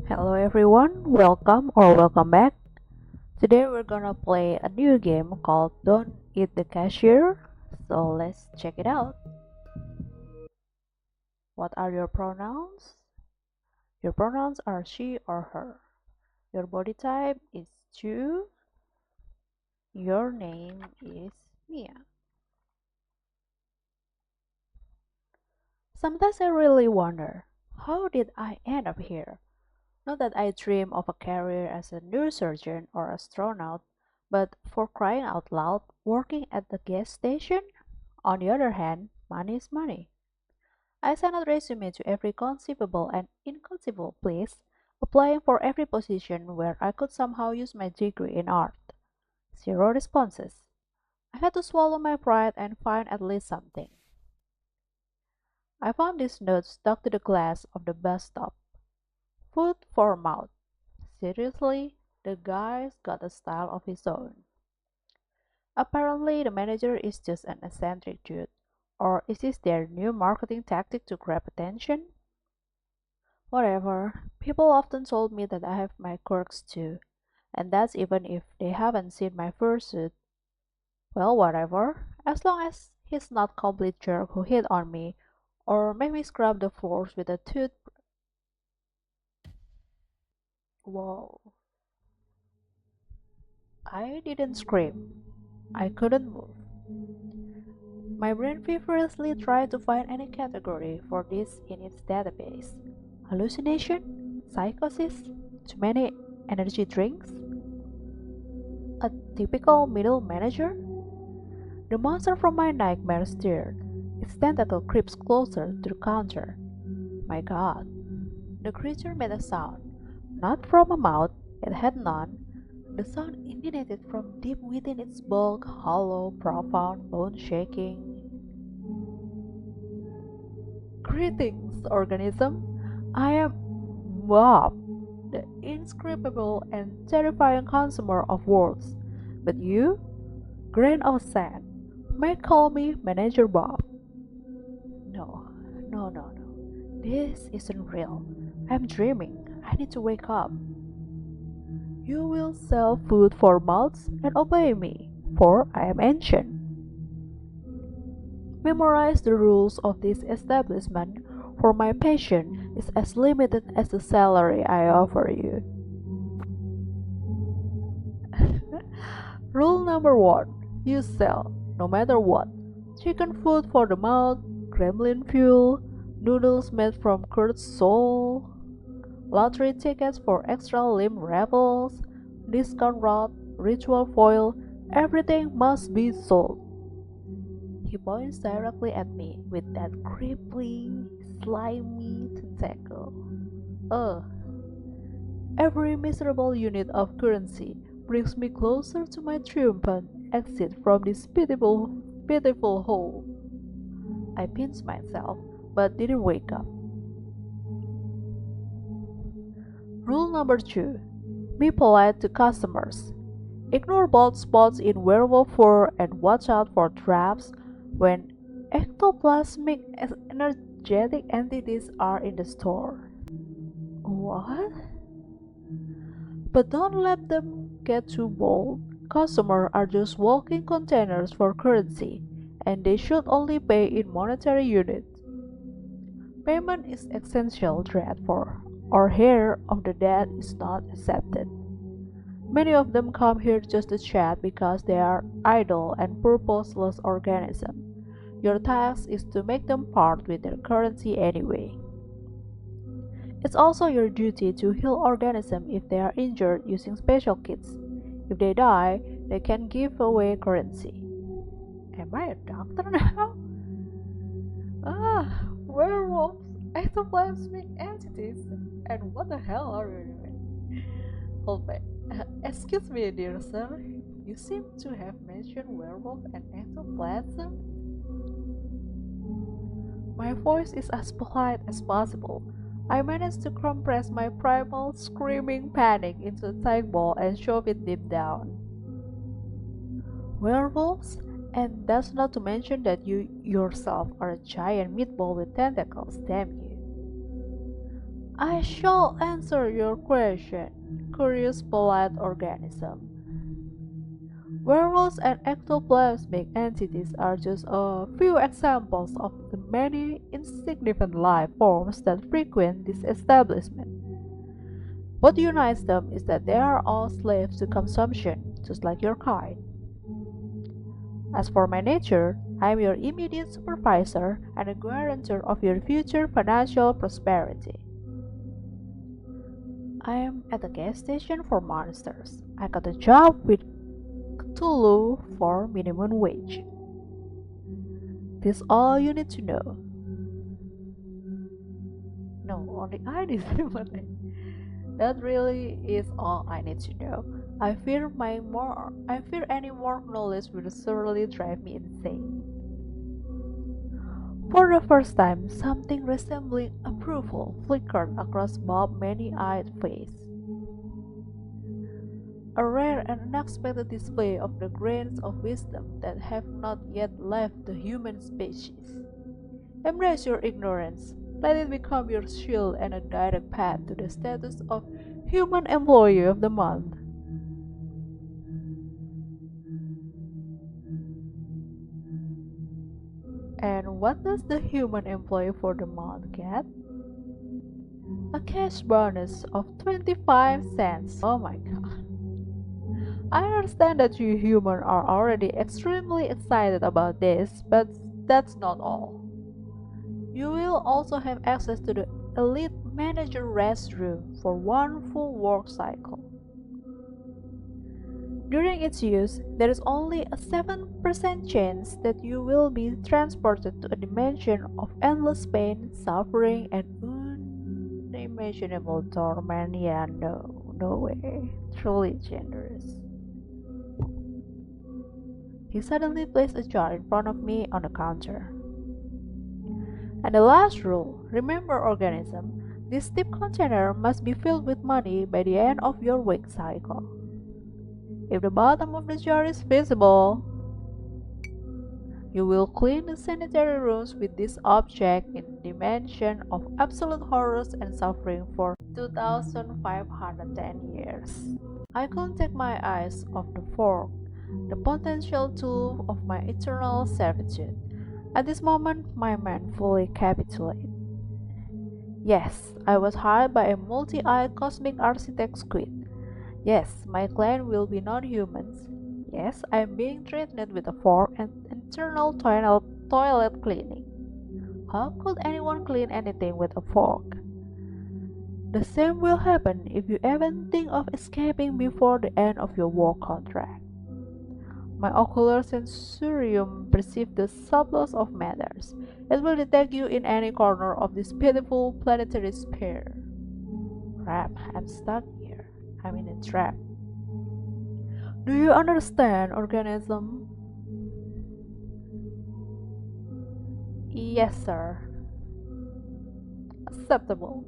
Hello everyone, welcome back. Today we're gonna play a new game called Don't Eat the Cashier. So let's check it out. What are your pronouns? Your pronouns are she or her. Your body type is 2. Your name is Mia. Sometimes I really wonder, how did I end up here? Not that I dream of a career as a neurosurgeon or astronaut, but for crying out loud, working at the gas station? On the other hand, money is money. I sent a resume to every conceivable and inconceivable place, applying for every position where I could somehow use my degree in art. Zero responses. I had to swallow my pride and find at least something. I found this note stuck to the glass of the bus stop. Food for mouth. Seriously, the guy's got a style of his own. Apparently, the manager is just an eccentric dude. Or is this their new marketing tactic to grab attention? Whatever. People often told me that I have my quirks too. And that's even if they haven't seen my fursuit. Well, whatever. As long as he's not complete jerk who hit on me or make me scrub the floors with a tooth. Whoa. I didn't scream. I couldn't move. My brain feverishly tried to find any category for this in its database. Hallucination? Psychosis? Too many energy drinks? A typical middle manager? The monster from my nightmare stirred. Its tentacle creeps closer to the counter. My god. The creature made a sound. Not from a mouth, it had none. The sound emanated from deep within its bulk, hollow, profound, bone-shaking. Greetings, organism. I am Bob, the inscrutable and terrifying consumer of worlds. But you, grain of sand, may call me Manager Bob. No, no. This isn't real. I'm dreaming. I need to wake up. You will sell food for mouths and obey me, for I am ancient. Memorize the rules of this establishment, for my passion is as limited as the salary I offer you. Rule number 1. You sell, no matter what. Chicken food for the mouth, gremlin fuel, noodles made from cursed soul, lottery tickets for extra limb rebels, discount rod, ritual foil, everything must be sold. He points directly at me with that creepy, slimy tentacle. Ugh. Every miserable unit of currency brings me closer to my triumphant exit from this pitiful hole. I pinched myself, but didn't wake up. Rule number 2. Be polite to customers. Ignore bald spots in werewolf fur and watch out for traps when ectoplasmic energetic entities are in the store. What? But don't let them get too bold. Customers are just walking containers for currency, and they should only pay in monetary units. Payment is essential, therefore, or hair of the dead is not accepted. Many of them come here just to chat because they are idle and purposeless organisms. Your task is to make them part with their currency anyway. It's also your duty to heal organisms if they are injured using special kits. If they die, they can give away currency. Am I a doctor now? Werewolves, ectoplasmic entities, and what the hell are you doing? Hold back. Excuse me, dear sir. You seem to have mentioned werewolf and ectoplasm. My voice is as polite as possible. I managed to compress my primal screaming panic into a tight ball and shove it deep down. Werewolves? And that's not to mention that you yourself are a giant meatball with tentacles, damn you. I shall answer your question, curious polite organism. Werewolves and ectoplasmic entities are just a few examples of the many insignificant life forms that frequent this establishment. What unites them is that they are all slaves to consumption, just like your kind. As for my nature, I am your immediate supervisor and a guarantor of your future financial prosperity. I am at a gas station for monsters. I got a job with Cthulhu for minimum wage. This is all you need to know. No, only I need to know. That really is all I need to know. I fear any more knowledge will surely drive me insane. For the first time, something resembling approval flickered across Bob's many-eyed face. A rare and unexpected display of the grains of wisdom that have not yet left the human species. Embrace your ignorance. Let it become your shield and a direct path to the status of Human Employee of the Month. And what does the Human Employee for the Month get? A cash bonus of 25 cents. Oh my god. I understand that you humans are already extremely excited about this, but that's not all. You will also have access to the Elite Manager restroom for one full work cycle. During its use, there is only a 7% chance that you will be transported to a dimension of endless pain, suffering, and unimaginable torment. Yeah, no way. Truly generous. He suddenly placed a jar in front of me on the counter. And the last rule, remember organism, this tip container must be filled with money by the end of your week cycle. If the bottom of the jar is visible, you will clean the sanitary rooms with this object in the dimension of absolute horrors and suffering for 2510 years. I couldn't take my eyes off the fork, the potential tool of my eternal servitude. At this moment, my mind fully capitulated. Yes, I was hired by a multi-eyed cosmic architect squid. Yes, my client will be non-humans. Yes, I am being threatened with a fork and internal toilet cleaning. How could anyone clean anything with a fork? The same will happen if you even think of escaping before the end of your work contract. My ocular sensorium perceives the subtlest of matters. It will detect you in any corner of this pitiful planetary sphere. Crap, I'm stuck here. I'm in a trap. Do you understand, organism? Yes, sir. Acceptable.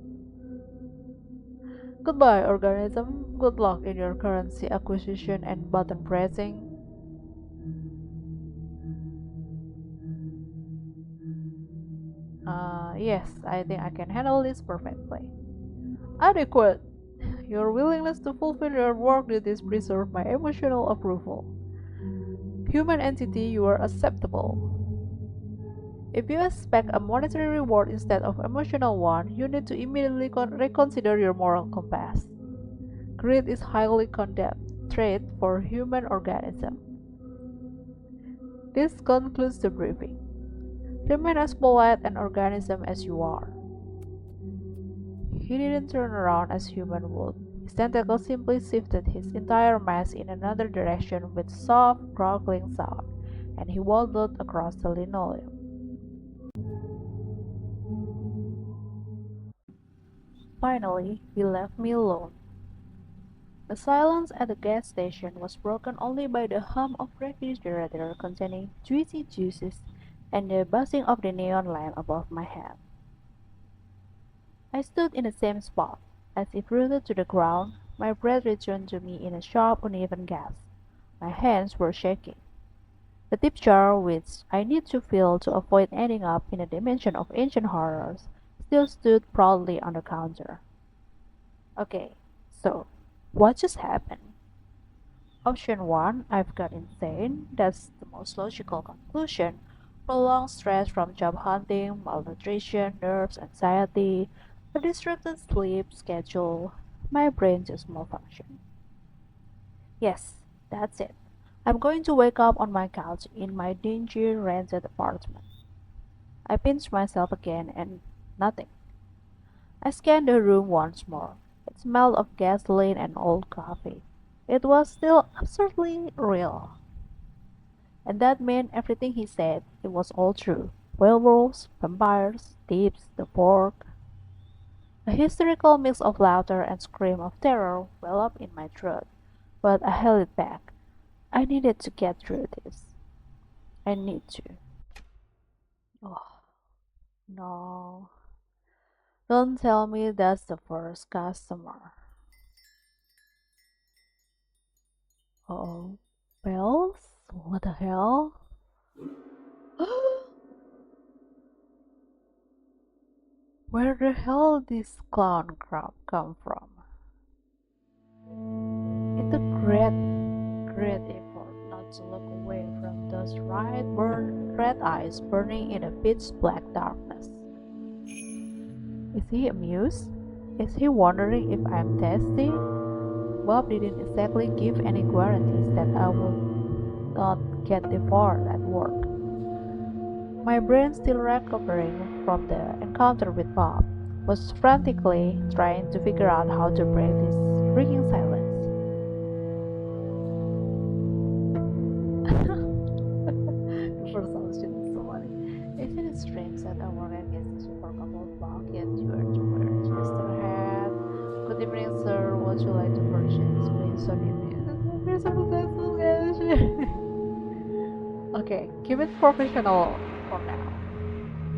Goodbye, organism. Good luck in your currency acquisition and button pressing. Yes, I think I can handle this perfectly. Adequate. Your willingness to fulfill your work duties preserve my emotional approval. Human entity, you are acceptable. If you expect a monetary reward instead of emotional one, you need to immediately reconsider your moral compass. Greed is highly condemned trait for human organism. This concludes the briefing. Remain as polite an organism as you are. He didn't turn around as human would. His tentacle simply shifted his entire mass in another direction with soft, crackling sound, and he waddled across the linoleum. Finally, he left me alone. The silence at the gas station was broken only by the hum of refrigerator containing juicy juices and the buzzing of the neon lamp above my head. I stood in the same spot, as if rooted to the ground. My breath returned to me in a sharp, uneven gasp. My hands were shaking. The tip jar, which I need to fill to avoid ending up in a dimension of ancient horrors, still stood proudly on the counter. Okay, so what just happened? Option 1, I've got insane. That's the most logical conclusion. Prolonged stress from job hunting, malnutrition, nerves, anxiety, a disrupted sleep schedule. My brain just malfunctioned. Yes, that's it. I'm going to wake up on my couch in my dingy rented apartment. I pinch myself again and nothing. I scanned the room once more. It smelled of gasoline and old coffee. It was still absurdly real. And that meant everything he said. It was all true. Werewolves, vampires, thieves, the pork. A hysterical mix of laughter and scream of terror welled up in my throat, but I held it back. I needed to get through this. I need to. Oh, no. Don't tell me that's the first customer. Oh, bells? What the hell? Where the hell did this clown crap come from? It took great effort not to look away from those red eyes burning in a pitch black darkness. Is he amused? Is he wondering if I'm thirsty? Bob didn't exactly give any guarantees that I would not get devoured at work. My brain, still recovering from the encounter with Bob, was frantically trying to figure out how to break this freaking silence. The first option is so funny. Isn't it strange that I work at gas station for a couple of bucks yet you are to wear a Jester hat? Good evening, sir. What would you like to purchase? Please don't give me Okay, keep it professional for now.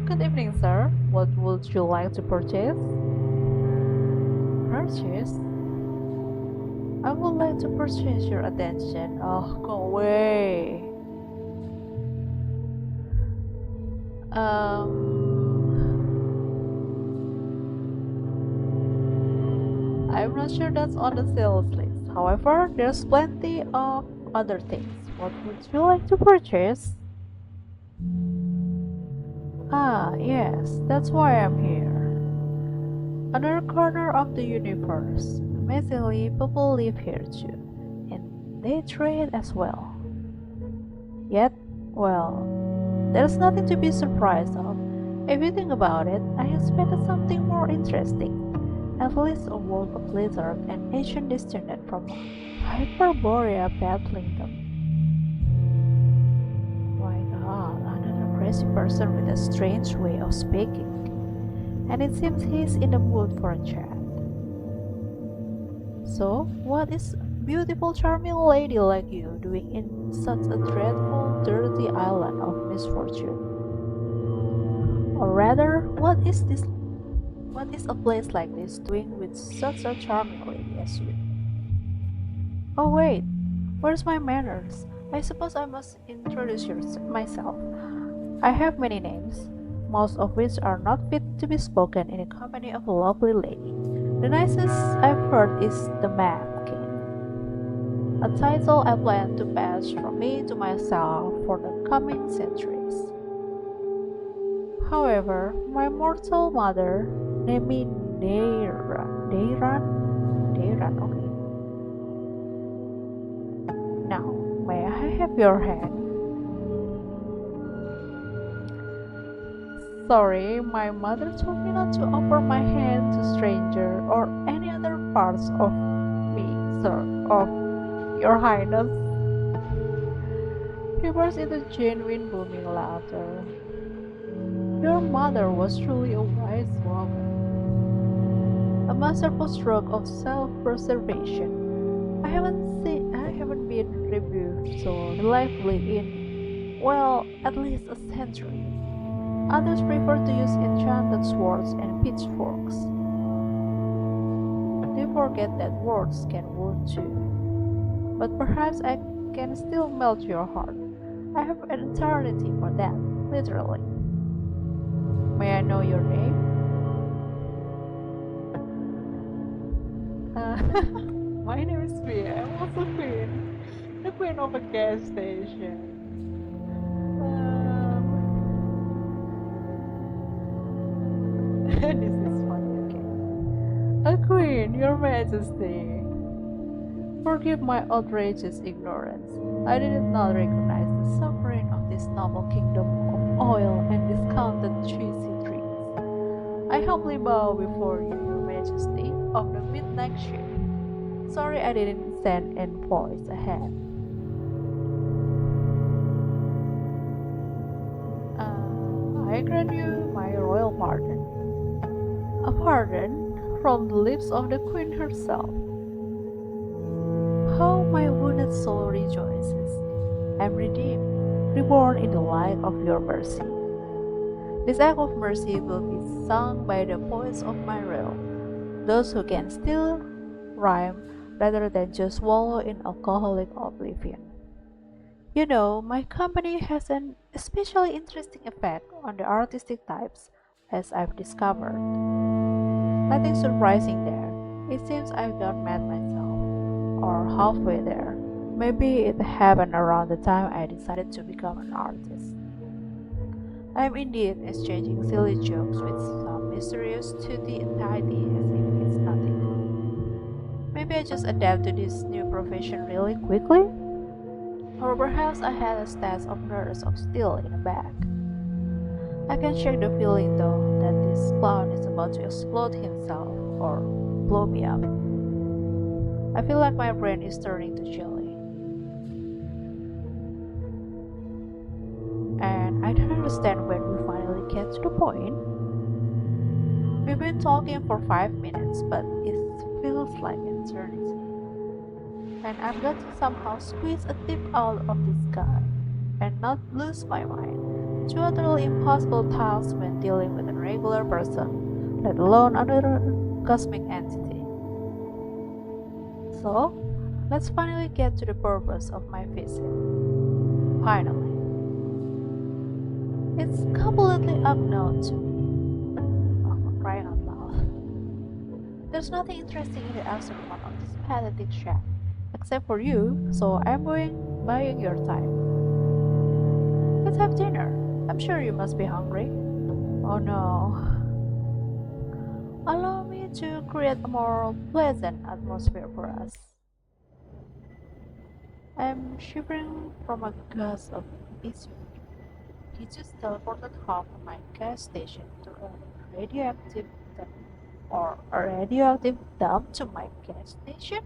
Good evening, sir. What would you like to purchase? Purchase? I would like to purchase your attention. Oh, go away. I'm not sure that's on the sales list. However, there's plenty of other things. What would you like to purchase? Ah, yes, that's why I'm here. Another corner of the universe. Amazingly, people live here too, and they trade as well. Yet, well, there's nothing to be surprised of. If you think about it, I expected something more interesting. At least a world of lizards and ancient descendant from Hyperborea battling them. My god, another crazy person with a strange way of speaking. And it seems he's in the mood for a chat. So, what is a beautiful, charming lady like you doing in such a dreadful, dirty island of misfortune? Or rather, what is a place like this doing with such a charming lady as you? Oh wait, where's my manners? I suppose I must introduce myself. I have many names, most of which are not fit to be spoken in the company of a lovely lady. The nicest I've heard is the Mad King, a title I plan to pass from me to myself for the coming centuries. However, my mortal mother named me Deiran, okay. Now, may I have your hand? Sorry, my mother told me not to offer my hand to stranger or any other parts of me, sir, of your highness. He burst into genuine booming laughter. Your mother was truly a wise woman, a masterful stroke of self-preservation. I haven't been rebuked so lively in, well, at least a century. Others prefer to use enchanted swords and pitchforks. They forget that words can wound too. But perhaps I can still melt your heart. I have an eternity for that, literally. May I know your name? Uh, my name is Queen. I'm also Queen. The Queen of a gas station. This is funny, okay. A Queen, Your Majesty. Forgive my outrageous ignorance. I did not recognize the sovereign of this noble kingdom of oil and discounted cheesy drinks. I humbly bow before you, Your Majesty, of the midnight shift. Sorry I didn't send an voice ahead. I grant you my royal pardon. A pardon from the lips of the Queen herself. How my wounded soul rejoices! I am redeemed, reborn in the light of your mercy. This act of mercy will be sung by the poets of my realm, those who can still rhyme rather than just wallow in alcoholic oblivion. You know, my company has an especially interesting effect on the artistic types, as I've discovered. Nothing surprising there. It seems I've not met myself, or halfway there. Maybe it happened around the time I decided to become an artist. I'm indeed exchanging silly jokes with some mysterious tutti entirety as if it's nothing. Maybe I just adapt to this new profession really quickly? Or perhaps I had a stash of nerves of steel in a bag. I can shake the feeling though that this clown is about to explode himself or blow me up. I feel like my brain is turning to jelly. And I don't understand when we finally get to the point. We've been talking for 5 minutes, but it feels like an eternity. And I've got to somehow squeeze a tip out of this guy and not lose my mind. Two utterly impossible tasks when dealing with a regular person, let alone another cosmic entity. So, let's finally get to the purpose of my visit. Finally. It's completely unknown to me. Oh, for crying out loud. There's nothing interesting in the afternoon of this pathetic shack, except for you, so I'm buying your time. Let's have dinner. I'm sure you must be hungry. Oh no. Allow me to create a more pleasant atmosphere for us. I'm shivering from a gust of east wind. He just teleported half of my gas station to a radioactive dump. Or a radioactive dump to my gas station?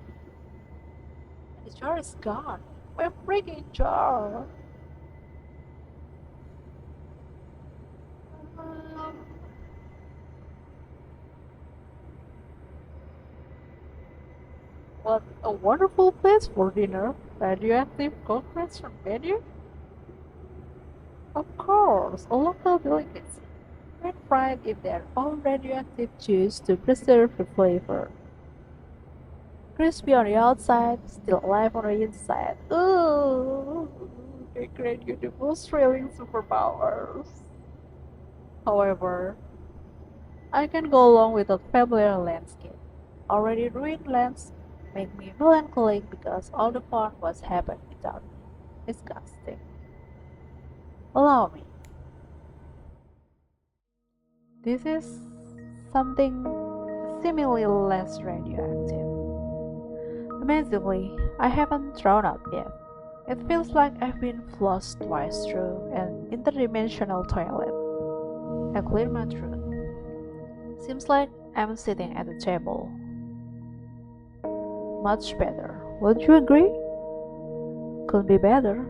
The jar is gone. My freaking jar! Um, what a wonderful place for dinner. Radioactive cockroach on menu? Of course, a local delicacy. When fried in their own radioactive juice to preserve the flavor. Crispy on the outside, still alive on the inside. Ooh, they grant you the most thrilling superpowers. However, I can go along with a familiar landscape. Already ruined lands make me melancholic because all the fun was happened without me. Disgusting. Allow me. This is something seemingly less radioactive. Amazingly, I haven't thrown up yet. It feels like I've been flushed twice through an interdimensional toilet. I clear my throat. Seems like I'm sitting at a table. Much better. Would you agree? Could be better.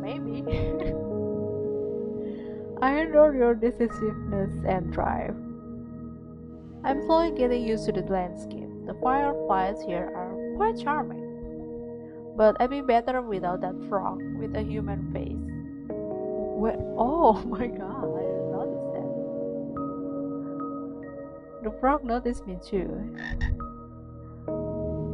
Maybe. I adore your decisiveness and drive. I'm slowly getting used to the landscape. The fireflies here are quite charming. But I'd be better without that frog with a human face. Oh my god, I didn't notice that. The frog noticed me too.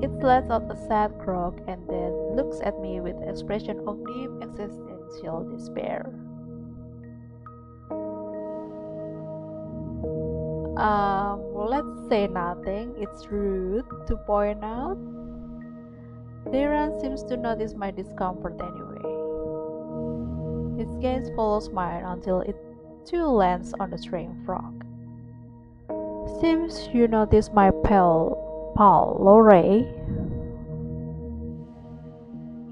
It lets out a sad croak and then looks at me with an expression of deep existential despair. Let's say nothing. It's rude to point out. Darren seems to notice my discomfort anyway. His gaze follows mine until it too lands on the string frog. Seems you notice my pal, Lorray.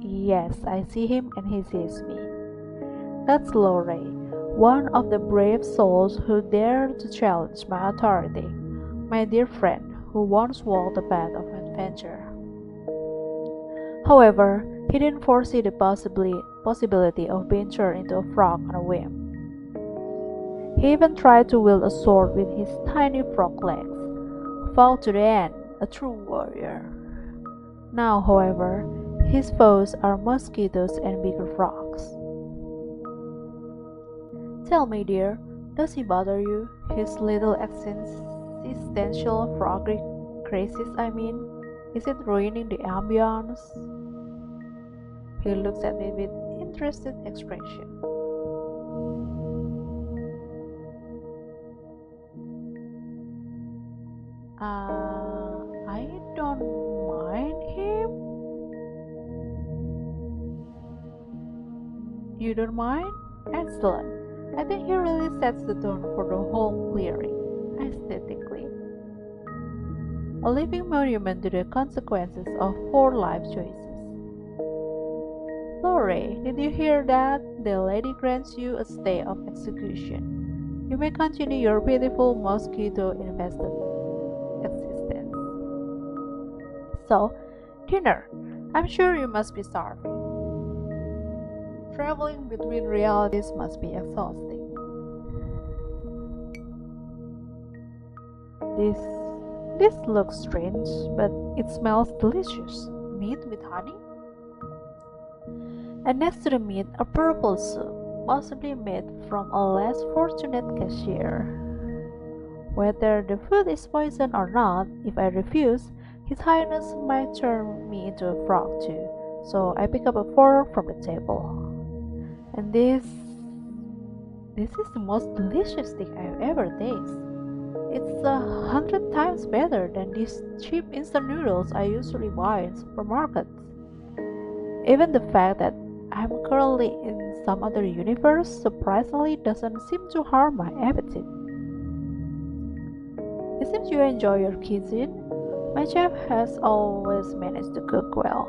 Yes, I see him and he sees me. That's Lorray, one of the brave souls who dared to challenge my authority, my dear friend who once walked the path of adventure. However, he didn't foresee the possibility of being turned into a frog on a whim. He even tried to wield a sword with his tiny frog legs, fought to the end, a true warrior. Now, however, his foes are mosquitoes and bigger frogs. Tell me, dear, does he bother you? His little existential frog crisis, I mean? Is it ruining the ambience? He looks at me with interested expression. I don't mind him. You don't mind? Excellent. I think he really sets the tone for the whole clearing, aesthetically. A living monument to the consequences of poor life choices. Lorray, did you hear that? The lady grants you a stay of execution. You may continue your pitiful mosquito-infested existence. So, dinner. I'm sure you must be starving. Traveling between realities must be exhausting. This looks strange, but it smells delicious. Meat with honey? And next to the meat, a purple soup, possibly made from a less fortunate cashier. Whether the food is poison or not, if I refuse, His Highness might turn me into a frog too. So I pick up a fork from the table. And this is the most delicious thing I've ever tasted. It's 100 times better than these cheap instant noodles I usually buy in supermarkets. Even the fact that I'm currently in some other universe surprisingly doesn't seem to harm my appetite. It seems you enjoy your cuisine. My chef has always managed to cook well,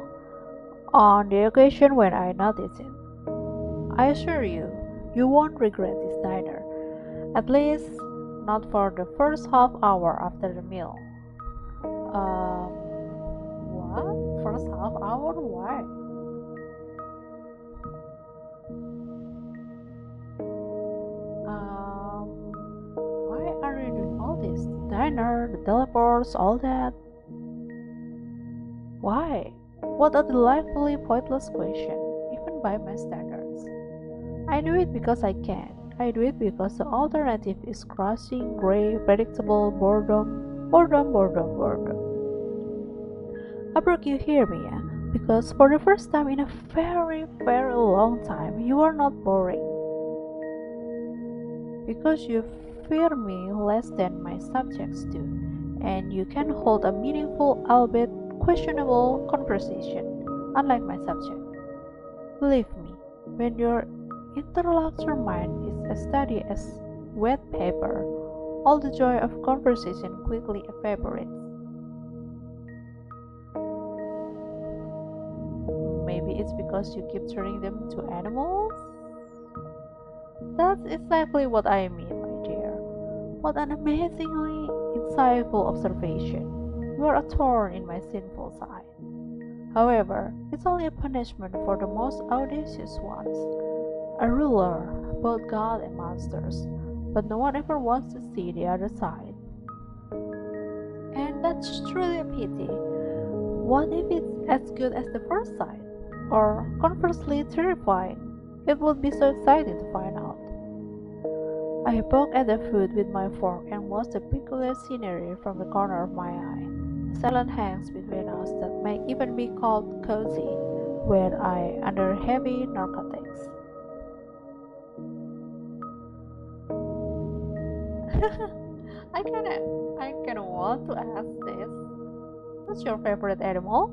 on the occasion when I notice it. I assure you, you won't regret this diner, at least not for the first half hour after the meal. What? First half hour? Why? Why are you doing all this? The diner, the teleports, all that? Why? What a delightfully pointless question, even by my standards. I do it because I can. I do it because the alternative is crushing, gray, predictable boredom. I broke you hear me, yeah? Because for the first time in a very, very long time, you are not boring. Because you fear me less than my subjects do, and you can hold a meaningful, albeit questionable conversation, unlike my subject. Believe me, when your interlocutor mind is as steady as wet paper, all the joy of conversation quickly evaporates. Maybe it's because you keep turning them into animals? That's exactly what I mean, my dear. What an amazingly insightful observation. You are a thorn in my sinful side. However, it's only a punishment for the most audacious ones. A ruler, both God and monsters, but no one ever wants to see the other side. And that's truly a pity. What if it's as good as the first sight? Or conversely terrifying? It would be so exciting to find out. I poked at the food with my fork and watched the peculiar scenery from the corner of my eye. The silent hangs between us that may even be called cozy, were I under heavy narcotics. I kinda want to ask this. What's your favorite animal?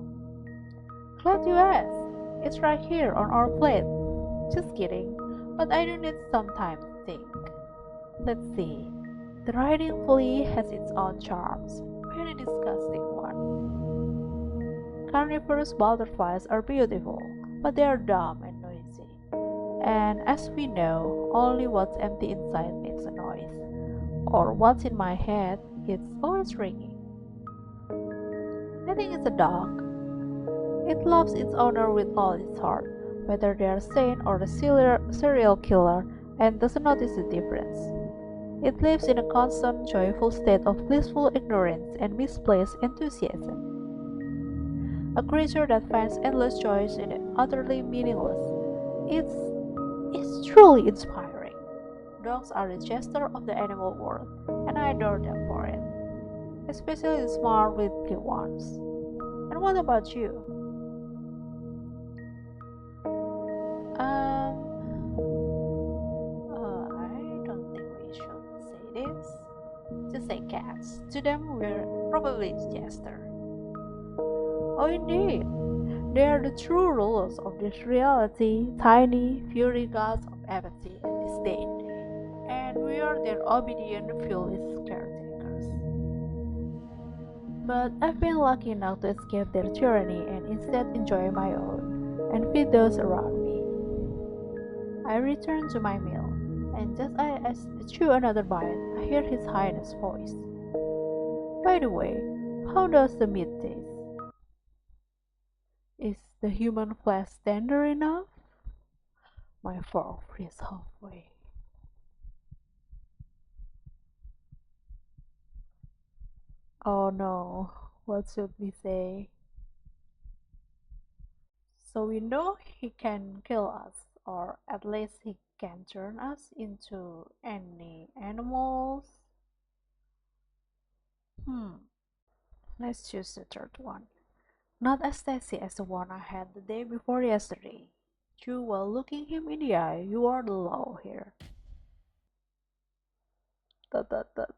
Glad you asked. It's right here on our plate. Just kidding, but I do need some time to think. Let's see. The riding flea has its own charms. Very disgusting one. Carnivorous butterflies are beautiful, but they are dumb and noisy. And as we know, only what's empty inside makes a noise. Or what's in my head, it's always ringing. I think it's a dog. It loves its owner with all its heart, whether they are sane or a serial killer, and doesn't notice the difference. It lives in a constant, joyful state of blissful ignorance and misplaced enthusiasm. A creature that finds endless joys in the utterly meaningless. It's truly inspiring. Dogs are the Jester of the animal world, and I adore them for it, especially the smart, little ones. And what about you? I don't think we should say this. Just say cats. To them, we're probably Jester. Oh, indeed. They are the true rulers of this reality, tiny, fury gods of apathy and disdain. And we are their obedient, fearless caretakers. But I've been lucky enough to escape their tyranny and instead enjoy my own and feed those around me. I return to my meal, and just as I chew another bite, I hear His Highness' voice. By the way, how does the meat taste? Is the human flesh tender enough? My fork frees halfway. Oh no, what should we say? So we know he can kill us, or at least he can turn us into any animals. Hmm, let's choose the third one. Not as tasty as the one I had the day before yesterday. Chew while looking him in the eye, you are the law here. Dot, dot, dot.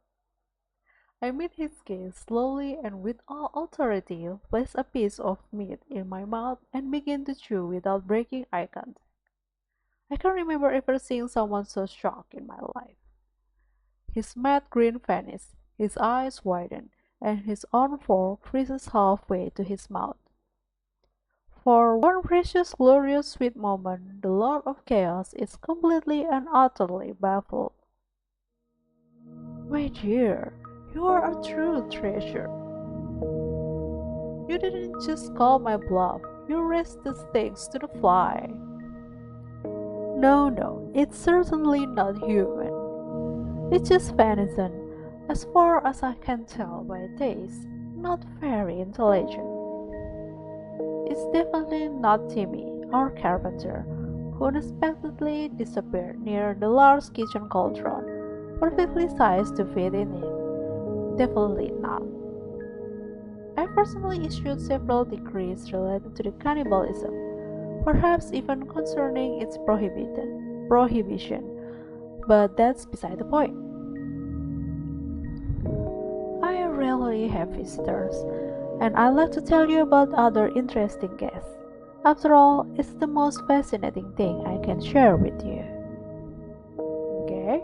I meet his gaze slowly and with all authority, place a piece of meat in my mouth and begin to chew without breaking eye contact. I can't remember ever seeing someone so shocked in my life. His mad grin vanishes, his eyes widen, and his own fork freezes halfway to his mouth. For one precious, glorious, sweet moment, the Lord of Chaos is completely and utterly baffled. My dear, you are a true treasure. You didn't just call my bluff, you raised the stakes to the fly. No, no, it's certainly not human. It's just venison, as far as I can tell by taste, not very intelligent. It's definitely not Timmy, our carpenter, who unexpectedly disappeared near the large kitchen cauldron, perfectly sized to fit in it. Definitely not. I personally issued several decrees related to the cannibalism, perhaps even concerning its prohibition, but that's beside the point. I rarely have visitors, and I like to tell you about other interesting guests. After all, it's the most fascinating thing I can share with you. Okay?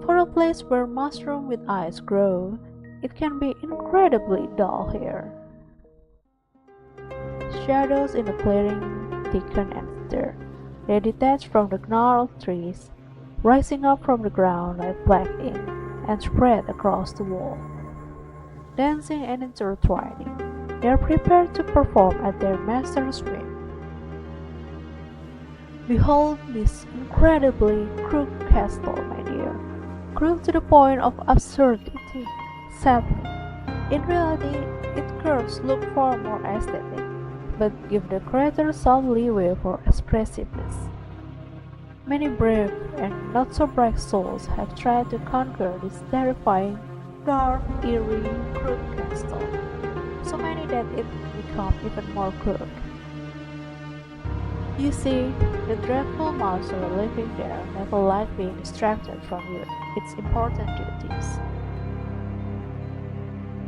For a place where mushrooms with eyes grow, it can be incredibly dull here. Shadows in the clearing thicken and stir. They detach from the gnarled trees, rising up from the ground like black ink, and spread across the wall. Dancing and intertwining, they are prepared to perform at their master's whim. Behold this incredibly crooked castle, my dear, crooked to the point of absurdity. Sadly, in reality, its curves look far more aesthetic, but give the creator some leeway for expressiveness. Many brave and not so bright souls have tried to conquer this terrifying, dark, eerie, crooked castle, so many that it become even more crooked. You see, the dreadful monster living there never liked being distracted from its important duties,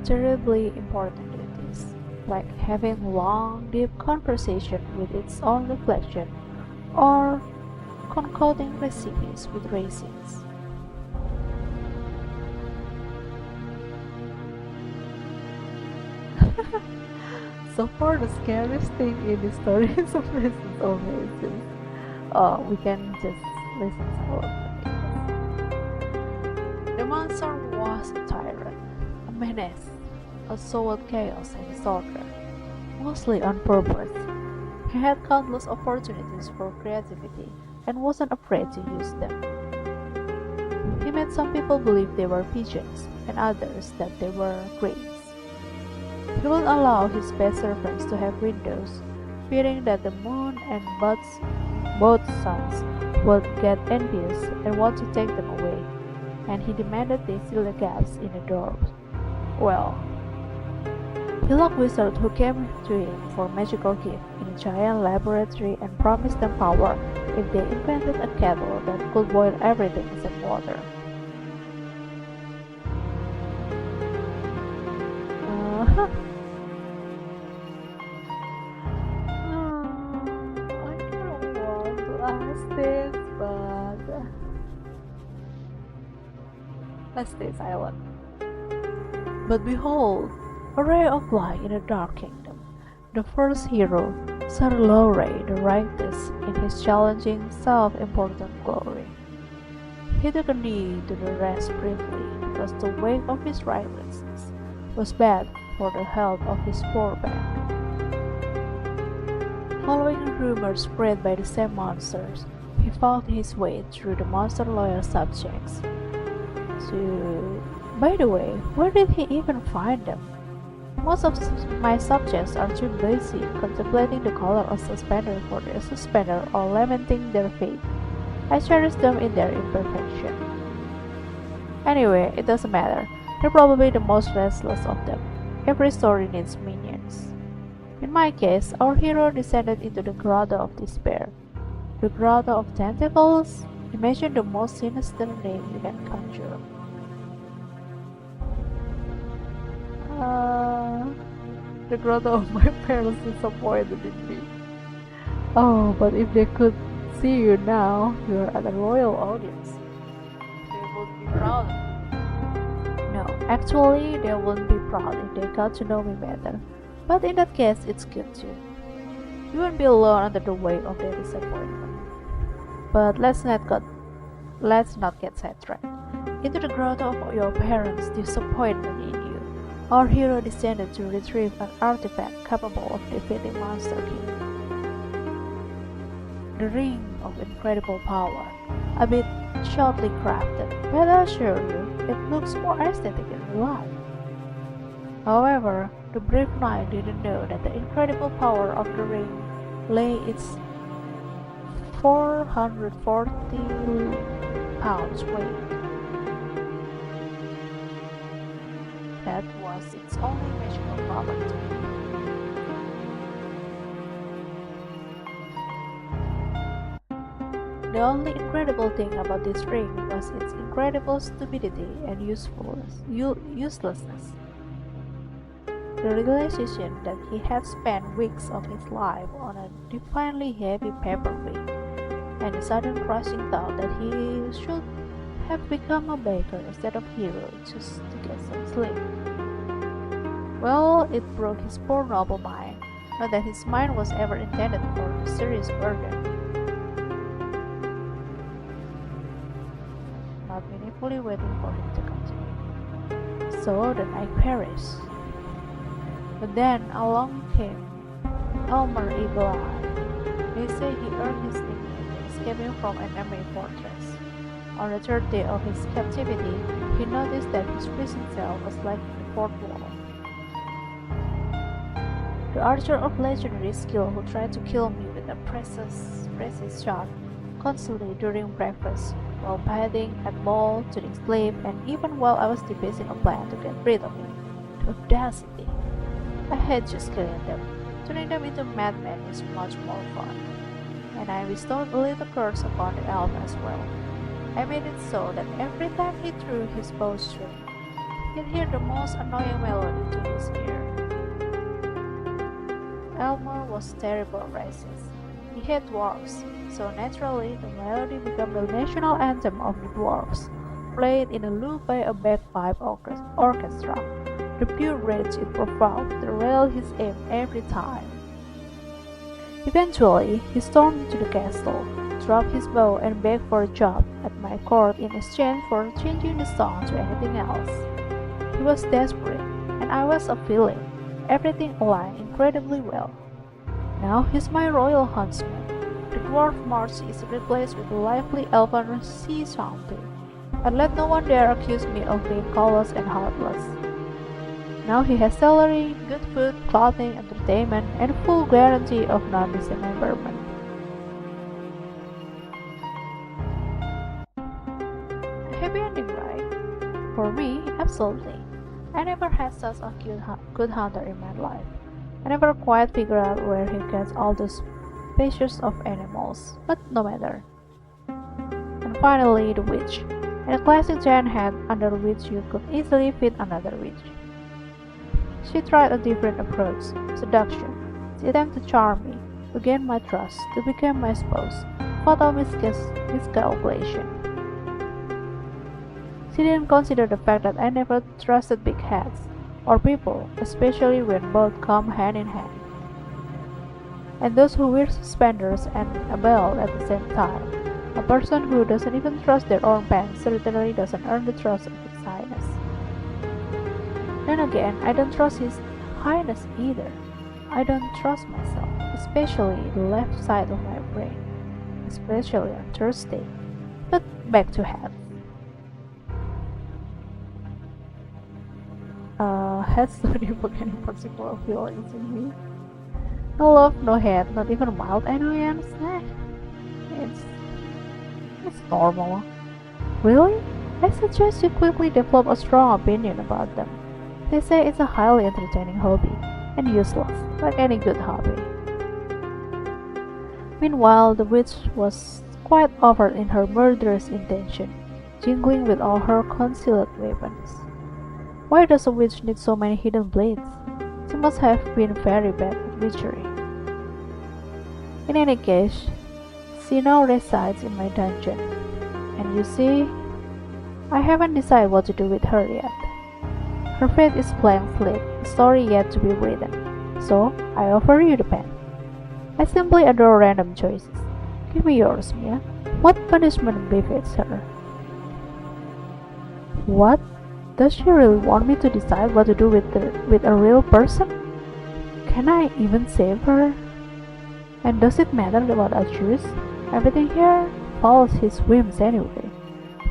terribly important duties, like having long, deep conversation with its own reflection or concocting recipes with raisins. So far, the scariest thing in the story is of raisins or raisins. Oh, we can just listen to it. The monster was a tyrant, a menace, a soul of chaos and disorder, mostly on purpose. He had countless opportunities for creativity and wasn't afraid to use them. He made some people believe they were pigeons and others that they were cranes. He would allow his best servants to have windows, fearing that the moon and both suns would get envious and want to take them away, and he demanded they fill the gaps in the doors. Well, he locked wizards who came to him for magical gift in a giant laboratory and promised them power if they invented a kettle that could boil everything except water. Uh, I don't want to ask this, but let's stay silent. But behold, a ray of light in a dark kingdom. The first hero, Sir Lowray the Righteous, in his challenging, self-important glory. He took a knee to the rest briefly because the weight of his righteousness was bad for the health of his poor band. Following a rumor spread by the same monsters, he fought his way through the monster loyal subjects. So, by the way, where did he even find them? Most of my subjects are too busy contemplating the color of suspender for their suspender or lamenting their fate. I cherish them in their imperfection. Anyway, it doesn't matter. They're probably the most restless of them. Every story needs minions. In my case, our hero descended into the Grotto of Despair. The Grotto of Tentacles? Imagine the most sinister name you can conjure. The grotto of my parents disappointed in me. Oh, but if they could see you now, you are at a royal audience. They would be proud of you. No, actually, they wouldn't be proud if they got to know me better. But in that case, it's good too. You won't be alone under the weight of their disappointment. But let's not get sidetracked. Into the grotto of your parents' disappointment in you, our hero descended to retrieve an artifact capable of defeating Monster King. The Ring of Incredible Power, a bit shortly crafted, but I assure you, it looks more aesthetic in real life. However, the brave knight didn't know that the incredible power of the ring lay its 440 pounds weight. That was its only magical property. The only incredible thing about this ring was its incredible stupidity and uselessness. The realization that he had spent weeks of his life on a divinely heavy paper ring, and the sudden crushing thought that he should have become a baker instead of hero just to get some sleep. Well, it broke his poor noble mind, not that his mind was ever intended for a serious burden, not meaningfully waiting for him to continue. So the night perished. But then along came Elmer Eagle Eye. They say he earned his nickname escaping from an enemy fortress. On the third day of his captivity, he noticed that his prison cell was lacking the fourth wall. The archer of legendary skill who tried to kill me with a precious shot constantly during breakfast, while biting at ball to the slave, and even while I was devising a plan to get rid of him. The audacity! I hate just killing them. Turning them into madmen is much more fun. and I bestowed a little curse upon the elf as well. I made it so that every time he threw his bowstring, he'd hear the most annoying melody to his ear. Elmer was terrible racist. He hated dwarfs, so naturally the melody became the national anthem of the dwarfs, played in a loop by a bagpipe orchestra. The pure rage it provoked derailed his aim every time. Eventually, he stormed into the castle, dropped his bow and begged for a job at my court in exchange for changing the song to anything else. He was desperate, and I was a villain. Everything aligned incredibly well. Now he's my royal huntsman. The dwarf march is replaced with a lively elven sea chanting, and let no one dare accuse me of being callous and heartless. Now he has salary, good food, clothing, entertainment, and full guarantee of non-dismemberment. A happy ending, right? For me, absolutely. I never had such a good hunter in my life. I never quite figured out where he gets all those species of animals, but no matter. And finally, the witch, and a classic giant head under which you could easily fit another witch. She tried a different approach, seduction. She attempted to charm me, to gain my trust, to become my spouse. Fatal miscalculation. She didn't consider the fact that I never trusted big heads, or people, especially when both come hand in hand. And those who wear suspenders and a belt at the same time. A person who doesn't even trust their own pants certainly doesn't earn the trust of His Highness. Then again, I don't trust His Highness either. I don't trust myself, especially the left side of my brain, especially on Thursday. But back to heads. Heads don't evoke any particular feelings in me. No love, no hate, not even mild annoyance. It's normal. Really? I suggest you quickly develop a strong opinion about them. They say it's a highly entertaining hobby, and useless, like any good hobby. Meanwhile, the witch was quite overt in her murderous intention, jingling with all her concealed weapons. Why does a witch need so many hidden blades? She must have been very bad at witchery. In any case, she now resides in my dungeon, and you see, I haven't decided what to do with her yet. Her fate is blank slate, a story yet to be written, so I offer you the pen. I simply adore random choices. Give me yours, Mia. What punishment befits her? What? Does she really want me to decide what to do with a real person? Can I even save her? And does it matter what I choose? Everything here follows his whims anyway.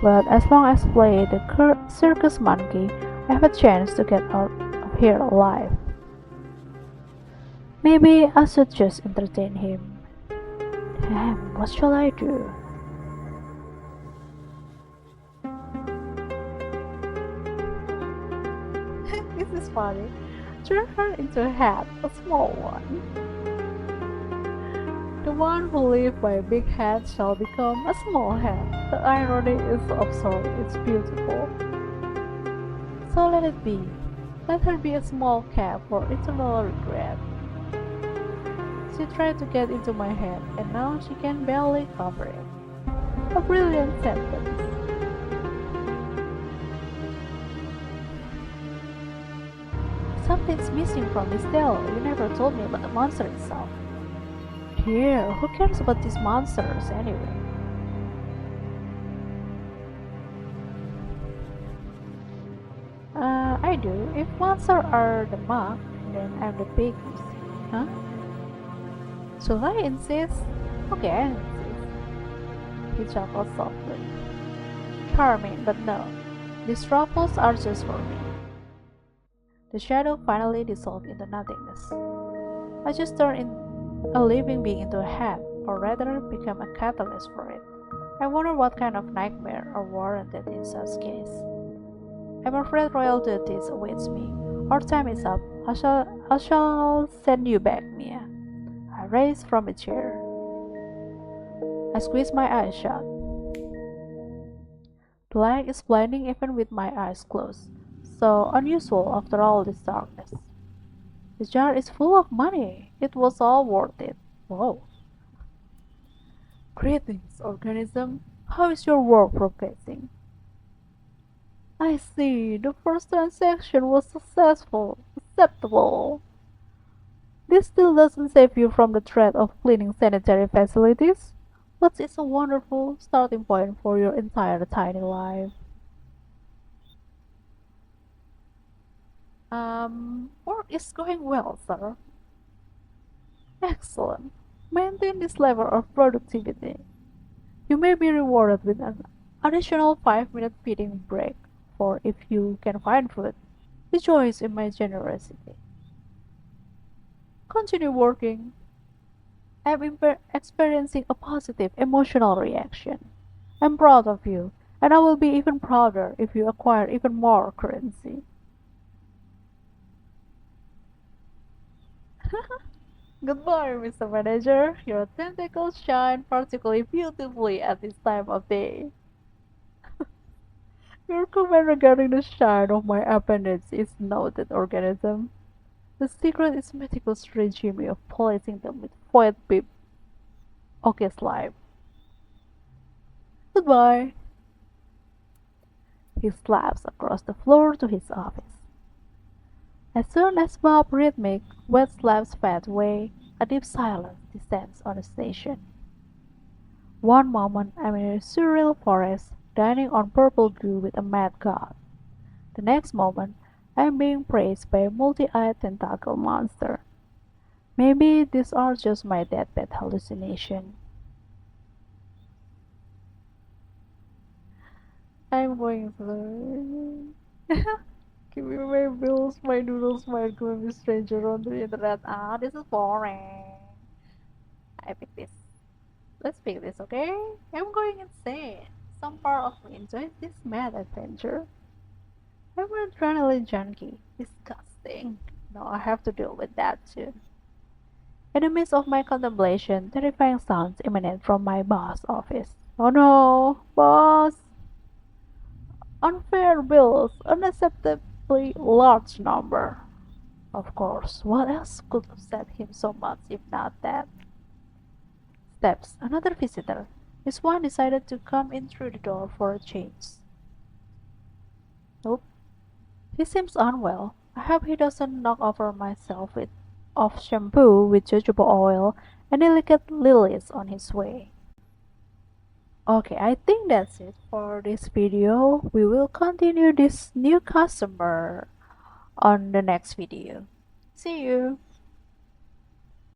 But as long as I play the circus monkey, I have a chance to get out of here alive. Maybe I should just entertain him. Damn, what shall I do? This is funny. Turn her into a hat, a small one. The one who lives by a big hat shall become a small hat. The irony is absurd, it's beautiful. So let it be. Let her be a small cap for eternal regret. She tried to get into my head, and now she can barely cover it. A brilliant sentence. Something's missing from this tale. You never told me about the monster itself. Dear, who cares about these monsters anyway? I do. If monsters are the mark, then I'm the pig. Huh? Should I insist? Okay, I insist. He chuckled softly. Charming, but no. These truffles are just for me. The shadow finally dissolved into nothingness. I just turned a living being into a hat, or rather become a catalyst for it. I wonder what kind of nightmare are warranted in such case. I'm afraid royal duties awaits me. Our time is up. I shall send you back, Mia. I raised from a chair. I squeeze my eyes shut. The light is blinding even with my eyes closed. So unusual after all this darkness. The jar is full of money. It was all worth it. Whoa. Greetings, organism. How is your work progressing? I see. The first transaction was successful. Acceptable. This still doesn't save you from the threat of cleaning sanitary facilities, but it's a wonderful starting point for your entire tiny life. Work is going well, sir. Excellent. Maintain this level of productivity. You may be rewarded with an additional 5-minute feeding break for if you can find food. Rejoice in my generosity. Continue working. I'm experiencing a positive emotional reaction. I'm proud of you, and I will be even prouder if you acquire even more currency. Goodbye, Mr. Manager. Your tentacles shine particularly beautifully at this time of day. Your comment regarding the shine of my appendage is noted, organism. The secret is meticulous regime of polishing them with foil bib. Okay, slime. Goodbye. He slaps across the floor to his office. As soon as Bob's rhythmic, wet slaps fade away, a deep silence descends on the station. One moment I'm in a surreal forest, dining on purple goo with a mad god. The next moment I'm being praised by a multi-eyed tentacle monster. Maybe these are just my deathbed hallucination. I'm going to give me my bills, my noodles, my gloomy stranger on the internet. Ah, this is boring. I pick this. Let's pick this, okay? I'm going insane. Some part of me enjoys this mad adventure. I'm an adrenaline junkie. Disgusting. Now I have to deal with that too. In the midst of my contemplation, terrifying sounds emanate from my boss' office. Oh no, boss! Unfair bills, unacceptably large number. Of course, what else could upset him so much if not that? Steps, another visitor. This one decided to come in through the door for a change. Nope, he seems unwell. I hope he doesn't knock over myself with of shampoo with jojoba oil and delicate lilies on his way. Okay, I think that's it for this video. We will continue this new customer on the next video. See you!